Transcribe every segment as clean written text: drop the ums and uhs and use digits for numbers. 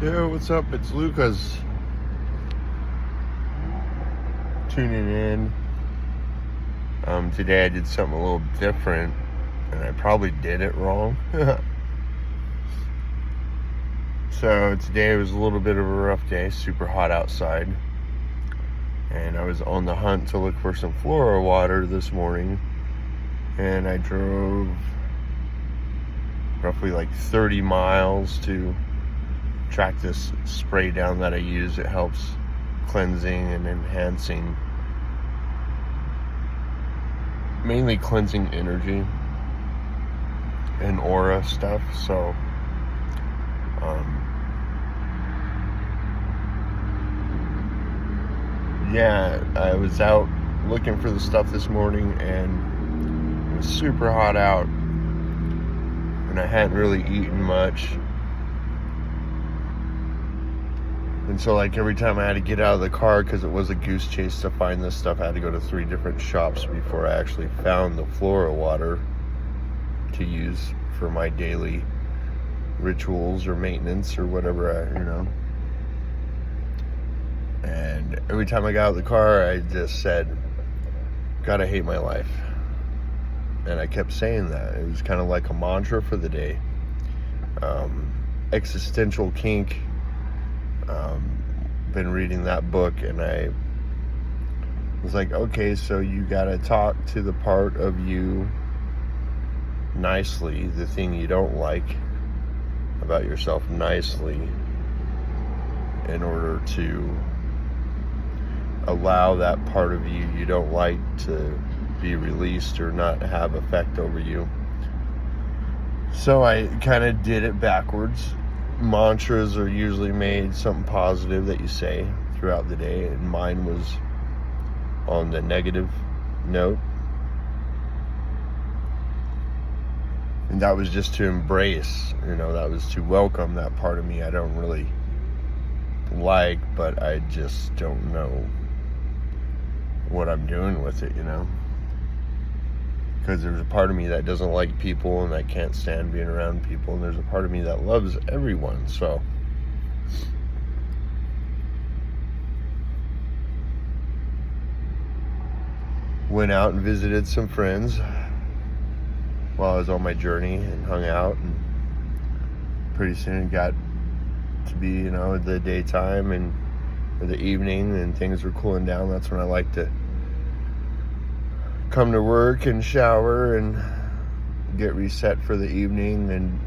Yo, what's up? It's Lucas tuning in. Today I did something a little different, and I probably did it wrong. So today was a little bit of a rough day, super hot outside, and I was on the hunt to look for some Flora water this morning, and I drove roughly like 30 miles to track this spray down that I use. It helps cleansing and enhancing, mainly cleansing energy and aura stuff. So yeah, I was out looking for the stuff this morning, and it was super hot out, and I hadn't really eaten much. And so, like, every time I had to get out of the car, because it was a goose chase to find this stuff, I had to go to 3 different shops before I actually found the Flora water to use for my daily rituals or maintenance or whatever, And every time I got out of the car, I just said, God, I hate my life. And I kept saying that. It was kind of like a mantra for the day. Existential Kink. Been reading that book, and I was like, okay, so you gotta talk to the part of you nicely, the thing you don't like about yourself nicely, in order to allow that part of you don't like to be released or not have effect over you. So I kind of did it backwards. Mantras are usually made something positive that you say throughout the day, and mine was on the negative note. And that was just to embrace, that was to welcome that part of me I don't really like, but I just don't know what I'm doing with it, Because there's a part of me that doesn't like people and that can't stand being around people, and there's a part of me that loves everyone. So went out and visited some friends while I was on my journey and hung out, and pretty soon it got to be, the daytime or the evening, and things were cooling down. That's when I like to come to work and shower and get reset for the evening and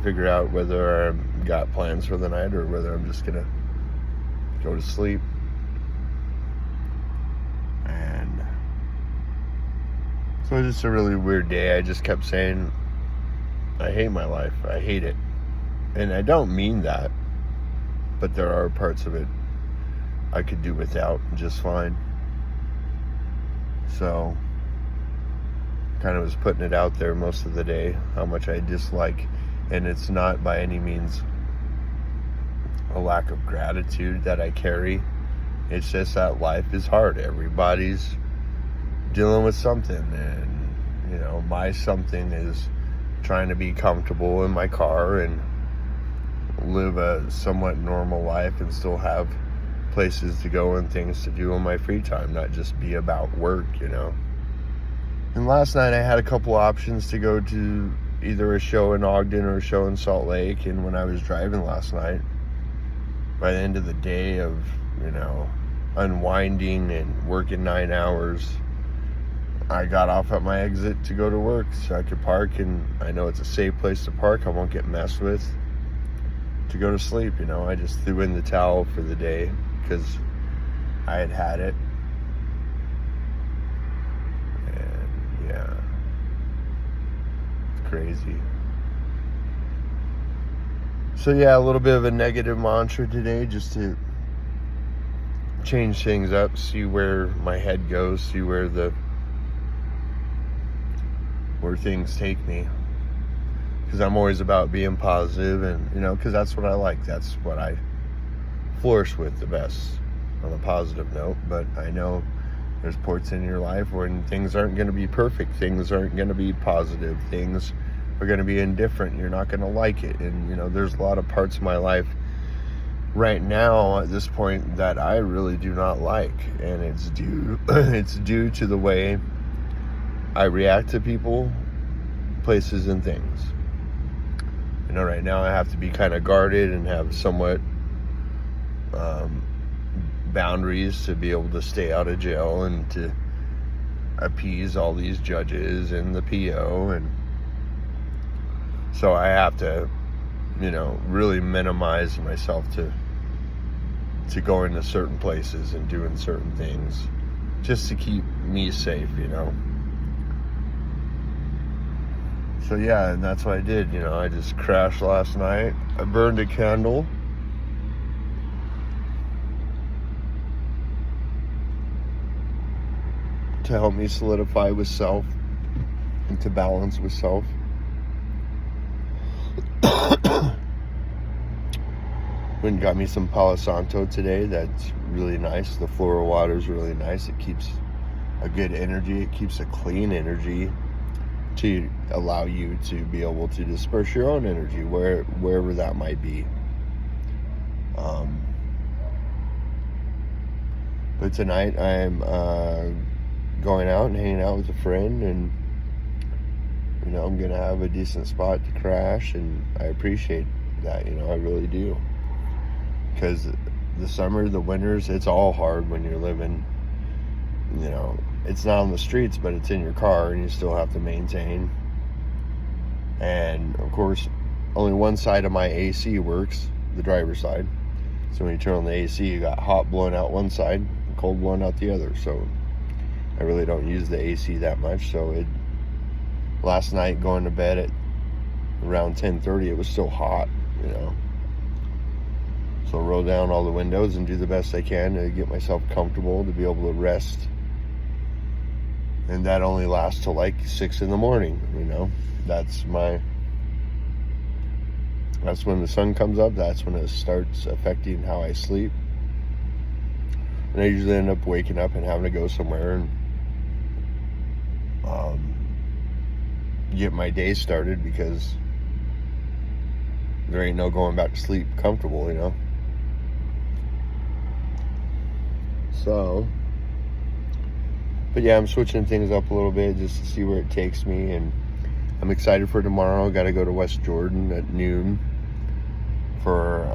figure out whether I've got plans for the night or whether I'm just gonna go to sleep. And so it was just a really weird day. I just kept saying, I hate my life. I hate it. And I don't mean that, but there are parts of it I could do without just fine. So kind of was putting it out there most of the day, how much I dislike. And it's not by any means a lack of gratitude that I carry. It's just that life is hard. Everybody's dealing with something, and my something is trying to be comfortable in my car and live a somewhat normal life and still have places to go and things to do in my free time, not just be about work, And last night I had a couple options to go to either a show in Ogden or a show in Salt Lake. And when I was driving last night, by the end of the day of, unwinding and working 9 hours, I got off at my exit to go to work so I could park, and I know it's a safe place to park. I won't get messed with, to go to sleep. I just threw in the towel for the day because I had it. Yeah, it's crazy. So yeah, a little bit of a negative mantra today, just to change things up, see where my head goes, see where things take me. Because I'm always about being positive, and because that's what I like. That's what I flourish with the best, on a positive note. But I know there's parts in your life when things aren't going to be perfect, things aren't going to be positive, things are going to be indifferent, you're not going to like it. And there's a lot of parts of my life right now at this point that I really do not like, and it's due to the way I react to people, places, and things. You know, right now I have to be kind of guarded and have somewhat boundaries to be able to stay out of jail and to appease all these judges and the PO, and so I have to, you know, really minimize myself to going to certain places and doing certain things just to keep me safe, you know. So yeah, and that's what I did, you know. I just crashed last night. I burned a candle. To help me solidify with self and to balance with self. Went and got me some Palo Santo today. That's really nice. The floral water is really nice. It keeps a good energy. It keeps a clean energy to allow you to be able to disperse your own energy wherever that might be. But tonight I'm going out and hanging out with a friend, and you know, I'm gonna have a decent spot to crash, and I appreciate that, you know, I really do. Because the summer, the winters, it's all hard when you're living, you know, it's not on the streets, but it's in your car, and you still have to maintain. And of course, only one side of my AC works, the driver's side. So when you turn on the AC, you got hot blowing out one side and cold blowing out the other. So I really don't use the AC that much. So last night going to bed at around 10:30, it was still hot, you know. So I roll down all the windows and do the best I can to get myself comfortable to be able to rest. And that only lasts till like 6 in the morning, you know. That's when the sun comes up. That's when it starts affecting how I sleep. And I usually end up waking up and having to go somewhere and get my day started, because there ain't no going back to sleep comfortable, you know. So, but yeah, I'm switching things up a little bit just to see where it takes me, and I'm excited for tomorrow. Got to go to West Jordan at noon for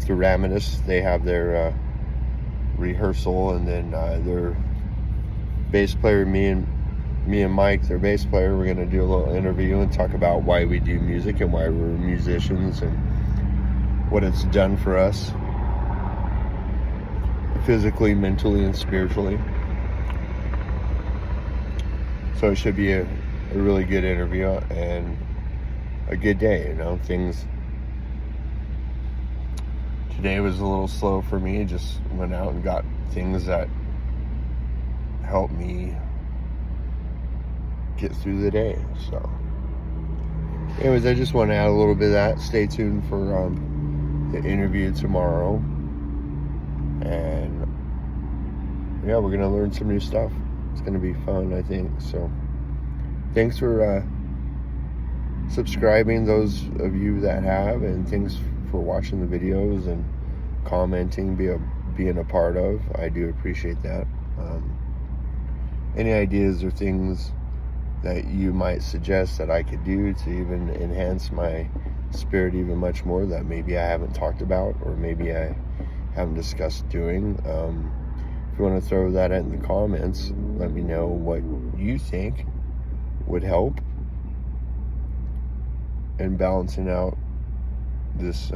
the Raminus. They have their rehearsal, and then their bass player, me and Mike, their bass player, we're going to do a little interview and talk about why we do music and why we're musicians and what it's done for us physically, mentally, and spiritually. So it should be a really good interview and a good day, you know. Today was a little slow for me. Just went out and got things that helped me get through the day. So anyways, I just want to add a little bit of that. Stay tuned for the interview tomorrow, and yeah, we're gonna learn some new stuff. It's gonna be fun, I think. So thanks for subscribing, those of you that have, and thanks for watching the videos and commenting, being a part of. I do appreciate that. Any ideas or things that you might suggest that I could do to even enhance my spirit even much more that maybe I haven't talked about, or maybe I haven't discussed doing, if you want to throw that in the comments, let me know what you think would help in balancing out this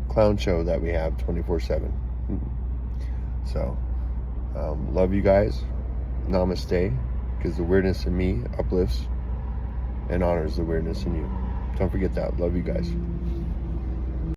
clown show that we have 24/7. So love you guys. Namaste, because the weirdness in me uplifts and honors the weirdness in you. Don't forget that. Love you guys.